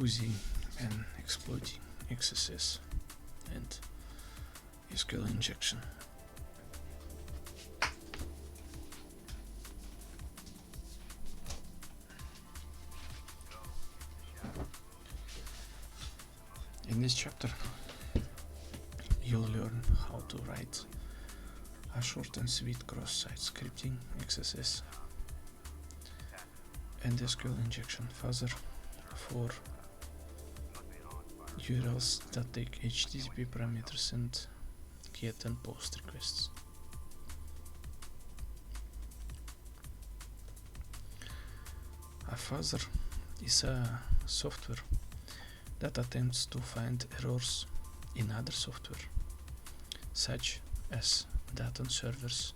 fuzzing and exploiting XSS and SQL injection. In this chapter, you'll learn how to write a short and sweet cross-site scripting XSS and SQL injection fuzzer for URLs that take HTTP parameters and GET and POST requests. A fuzzer is a software that attempts to find errors in other software, such as data servers,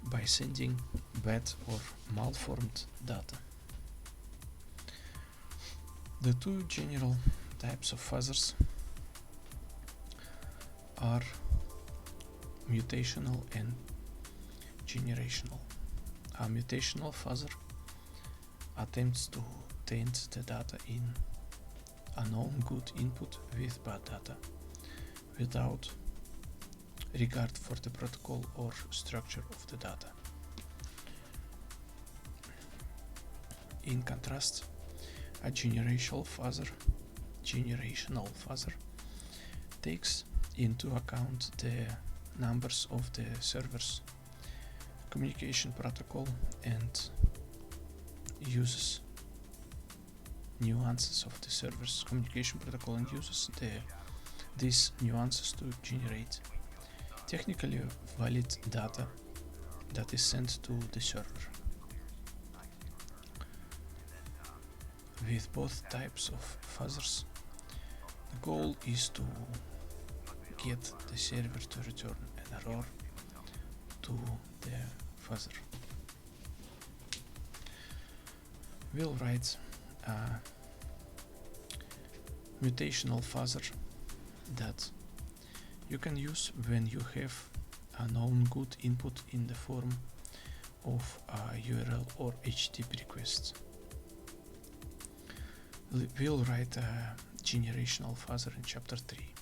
by sending bad or malformed data. The two general types of fuzzers are mutational and generational. A mutational fuzzer attempts to taint the data in a known good input with bad data, without regard for the protocol or structure of the data. In contrast, a generational fuzzer takes into account the numbers of the server's communication protocol and uses nuances of the server's communication protocol and uses these nuances to generate technically valid data that is sent to the server. With both types of fuzzers, the goal is to get the server to return an error to the fuzzer. We'll write a mutational fuzzer that you can use when you have a known good input in the form of a URL or HTTP request. We'll write a generational fuzzer in chapter 3.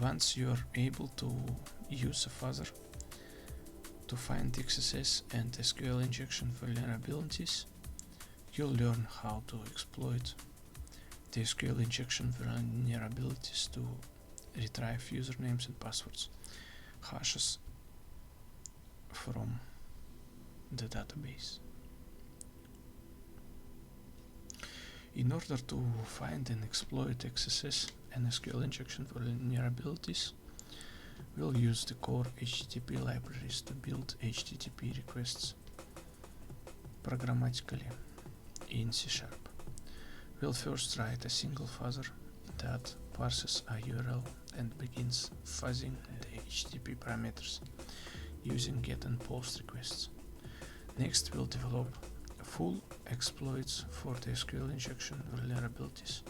Once you're able to use a fuzzer to find XSS and SQL injection vulnerabilities, you'll learn how to exploit the SQL injection vulnerabilities to retrieve usernames and passwords hashes from the database. In order to find and exploit XSS and SQL injection vulnerabilities, we'll use the core HTTP libraries to build HTTP requests programmatically in C#. We'll first write a single fuzzer that parses a URL and begins fuzzing the HTTP parameters using GET and POST requests. Next, we'll develop full exploits for the SQL injection vulnerabilities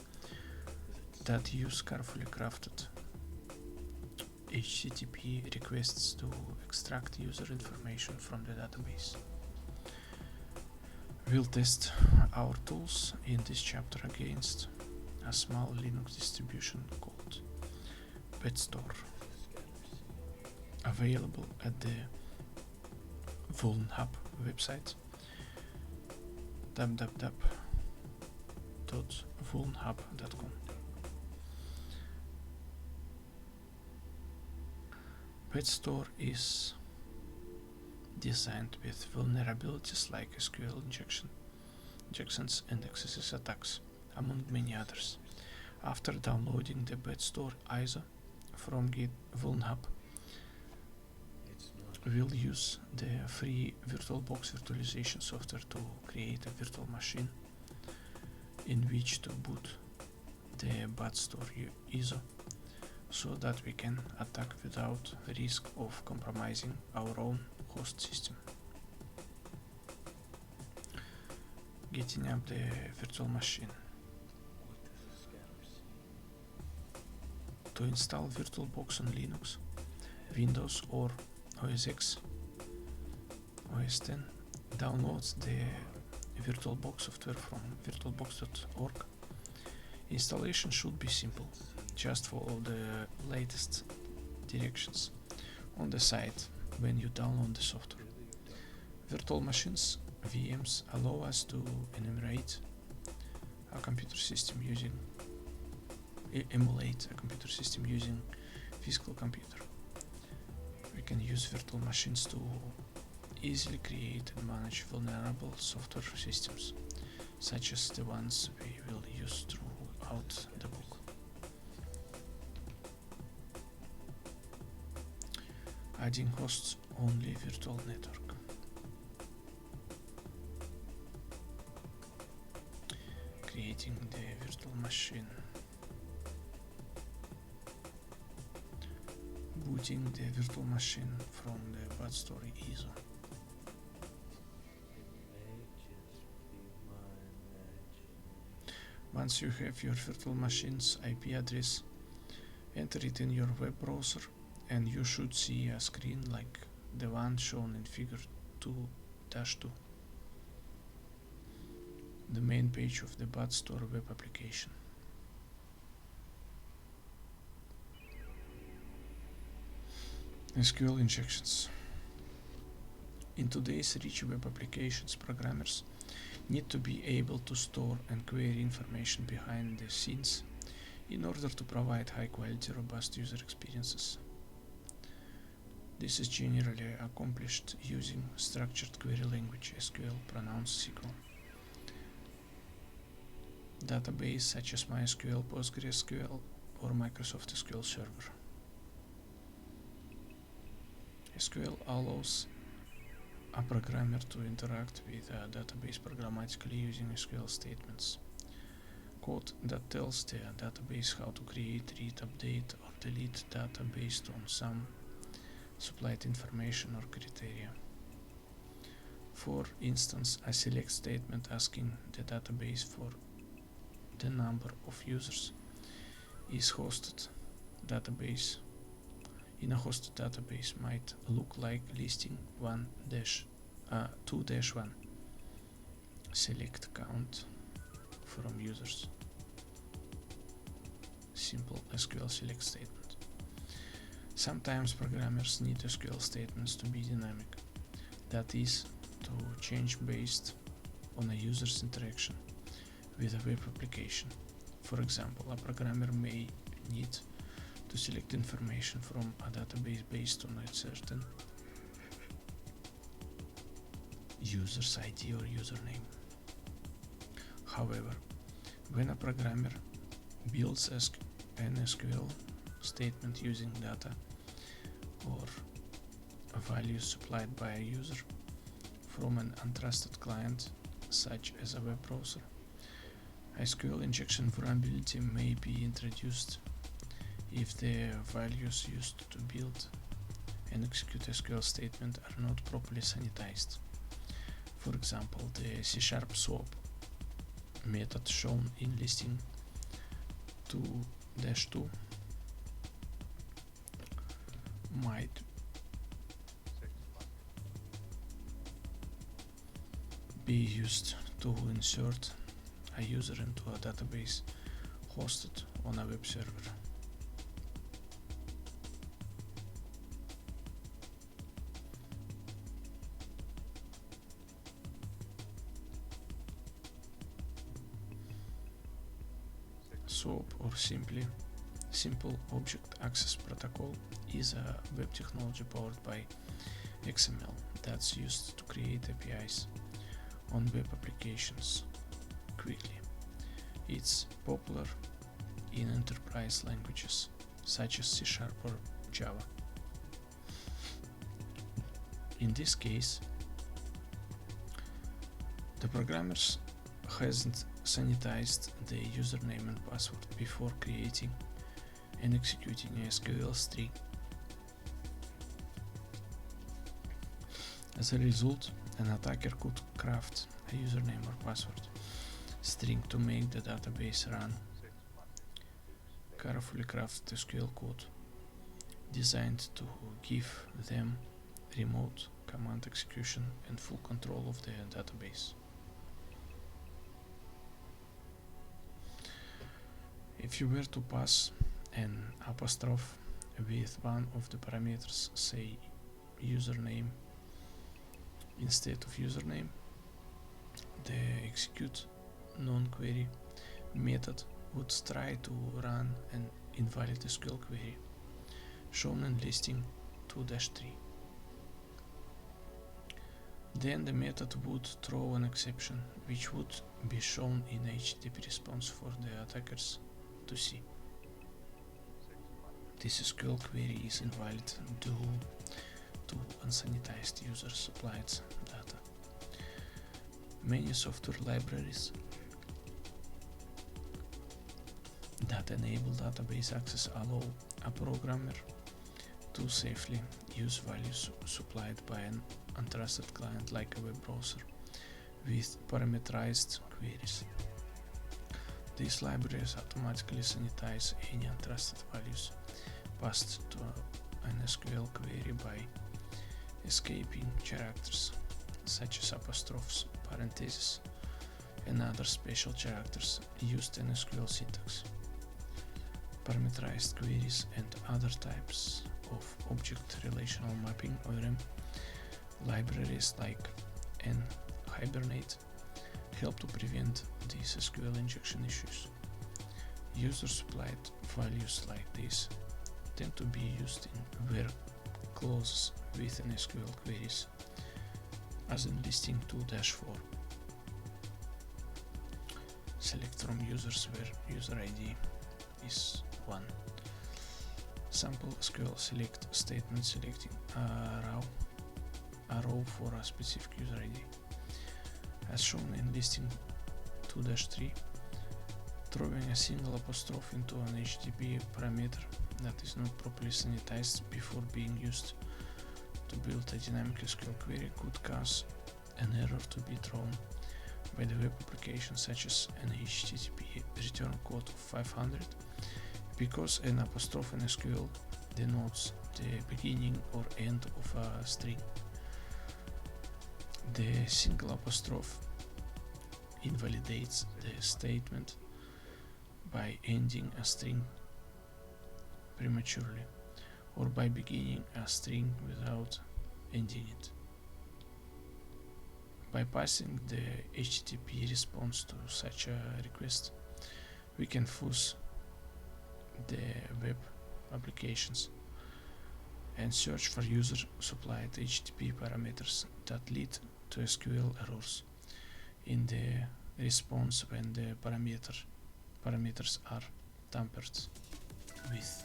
that use carefully crafted HTTP requests to extract user information from the database. We'll test our tools in this chapter against a small Linux distribution called PetStore, available at the VulnHub website www.vulnhub.com. PetStore is designed with vulnerabilities like SQL injections and XSS attacks, among many others. After downloading the PetStore ISO from VulnHub, we'll use the free VirtualBox virtualization software to create a virtual machine in which to boot the PetStore ISO, so that we can attack without risk of compromising our own host system. Getting up the virtual machine. To install VirtualBox on Linux, Windows or OS X, OS X, download the VirtualBox software from virtualbox.org. Installation should be simple. Just follow the latest directions on the site when you download the software. Virtual machines (VMs) allow us to enumerate a computer system using emulate a computer system using physical computer. We can use virtual machines to easily create and manage vulnerable software systems, such as the ones we will use throughout the book. Adding hosts only virtual network. Creating the virtual machine. Booting the virtual machine from the bad story ISO. Once you have your virtual machine's IP address, enter it in your web browser and you should see a screen like the one shown in figure 2-2. The main page of the bad store web application. SQL injections. In today's rich web applications, programmers need to be able to store and query information behind the scenes in order to provide high-quality, robust user experiences. This is generally accomplished using structured query language SQL, pronounced SQL. Database such as MySQL, PostgreSQL, or Microsoft SQL Server. SQL allows a programmer to interact with a database programmatically using SQL statements. Code that tells the database how to create, read, update, or delete data based on some supplied information or criteria. For instance, a select statement asking the database for the number of users is hosted database. In a hosted database might look like listing 2-1 select count from users. Simple SQL select statement. Sometimes programmers need SQL statements to be dynamic, that is, to change based on a user's interaction with a web application. For example, a programmer may need to select information from a database based on a certain user's ID or username. However, when a programmer builds an SQL statement using data or values supplied by a user from an untrusted client, such as a web browser, SQL injection vulnerability may be introduced if the values used to build and execute SQL statement are not properly sanitized. For example, the C# swap method shown in listing 2-2 might be used to insert a user into a database hosted on a web server. SOAP, or Simple Object Access Protocol, is a web technology powered by XML that's used to create APIs on web applications quickly. It's popular in enterprise languages such as C# or Java. In this case, the programmers hasn't sanitized the username and password before creating and executing a SQL string. As a result, an attacker could craft a username or password string to make the database run. Carefully crafted SQL code designed to give them remote command execution and full control of the database. If you were to pass an apostrophe with one of the parameters, say username, instead of username, the execute non-query method would try to run an invalid SQL query shown in listing 2-3. Then the method would throw an exception which would be shown in HTTP response for the attackers to see. This SQL query is invalid due to unsanitized user supplied data. Many software libraries that enable database access allow a programmer to safely use values supplied by an untrusted client like a web browser with parameterized queries. These libraries automatically sanitize any untrusted values passed to an SQL query by escaping characters such as apostrophes, parentheses, and other special characters used in SQL syntax. Parameterized queries and other types of object relational mapping ORM libraries like Hibernate help to prevent these SQL injection issues. User-supplied values like this tend to be used in where clauses within SQL queries, as in listing 2-4. Select from users where user ID is 1. Sample SQL select statement selecting a row for a specific user ID. As shown in listing 2-3, throwing a single apostrophe into an HTTP parameter that is not properly sanitized before being used to build a dynamic SQL query could cause an error to be thrown by the web application, such as an HTTP return code of 500, because an apostrophe in SQL denotes the beginning or end of a string. The single apostrophe invalidates the statement by ending a string prematurely, or by beginning a string without ending it. By passing the HTTP response to such a request, we can fuzz the web applications and search for user-supplied HTTP parameters that lead to SQL errors in the response when the parameters are tampered with.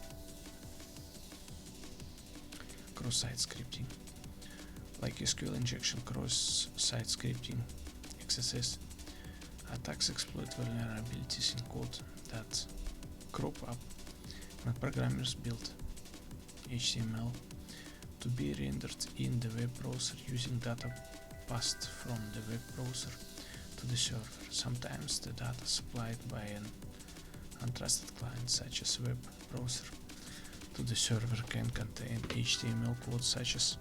Cross-site scripting. Like SQL injection, cross-site scripting XSS attacks exploit vulnerabilities in code that crop up when programmers build HTML to be rendered in the web browser using data passed from the web browser to the server. Sometimes the data supplied by an untrusted client such as web browser to the server can contain HTML code such as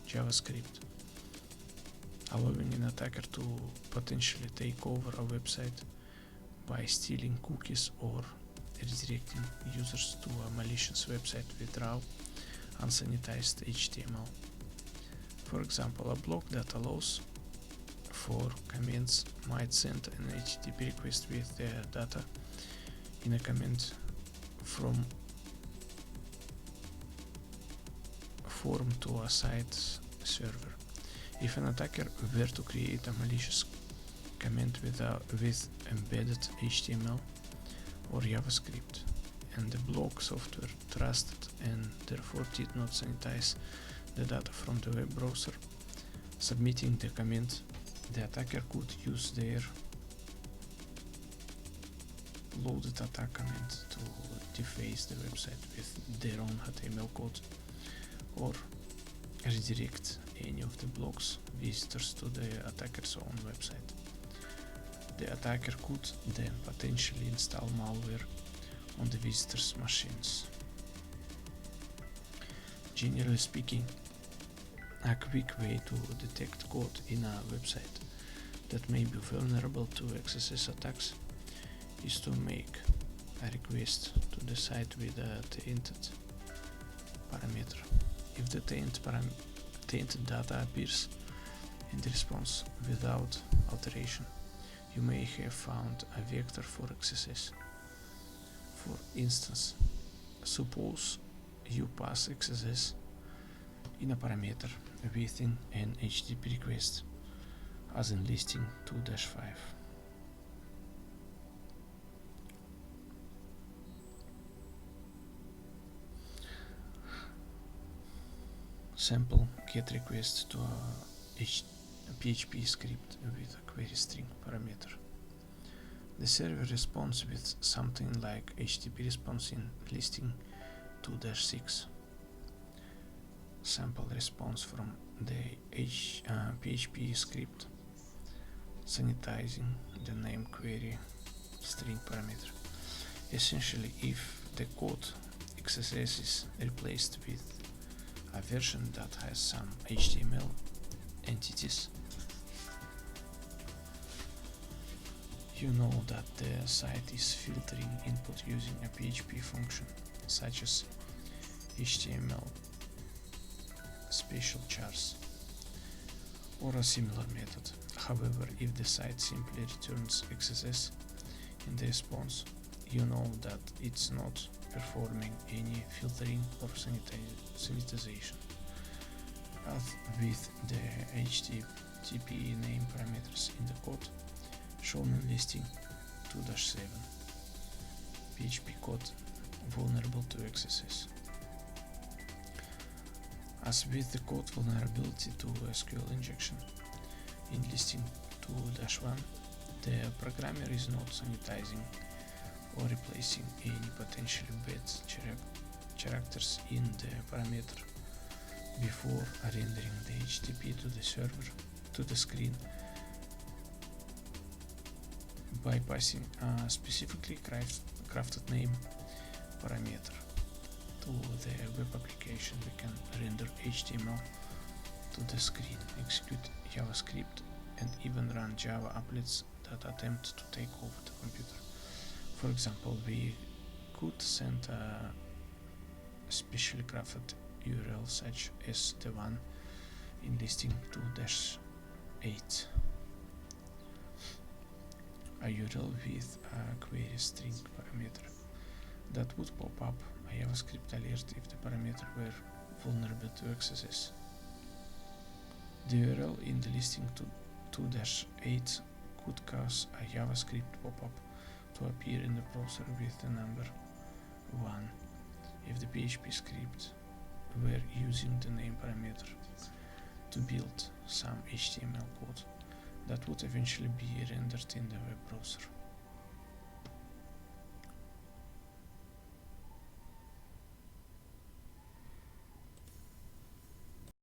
JavaScript, allowing an attacker to potentially take over a website by stealing cookies or redirecting users to a malicious website with raw, unsanitized HTML. For example, a block that allows for comments might send an HTTP request with the data in a comment from form to a site server. If an attacker were to create a malicious comment with embedded HTML or JavaScript, and the block software trusted and therefore did not sanitize the data from the web browser, submitting the comment, the attacker could use their loaded attack comment to deface the website with their own HTML code, or redirect any of the blocks visitors to the attacker's own website. The attacker could then potentially install malware on the visitors' machines. Generally speaking, a quick way to detect code in a website that may be vulnerable to XSS attacks is to make a request to the site with a tainted parameter. If the tainted data appears in the response without alteration, you may have found a vector for XSS. For instance, suppose you pass XSS in a parameter within an HTTP request, as in listing 2-5. Sample get request to a PHP script with a query string parameter. The server responds with something like HTTP response in listing 2-6. Sample response from the PHP script, sanitizing the name query string parameter. Essentially, if the code XSS is replaced with a version that has some HTML entities, you know that the site is filtering input using a PHP function, such as HTML special chars or a similar method. However, if the site simply returns XSS in the response, you know that it's not performing any filtering or sanitization. As with the HTTP name parameters in the code shown in listing 2-7, PHP code vulnerable to XSS. As with the code vulnerability to SQL injection in listing 2-1, the programmer is not sanitizing or replacing any potentially bad characters in the parameter before rendering the HTTP to the server to the screen by passing a specifically crafted name parameter. To the web application, we can render HTML to the screen, execute JavaScript, and even run Java applets that attempt to take over the computer. For example, we could send a specially crafted URL such as the one in listing 2-8, a URL with a query string parameter that would pop up a JavaScript alert if the parameter were vulnerable to XSS. The URL in the listing 2-8 could cause a JavaScript pop-up to appear in the browser with the number 1 if the PHP script were using the name parameter to build some HTML code that would eventually be rendered in the web browser.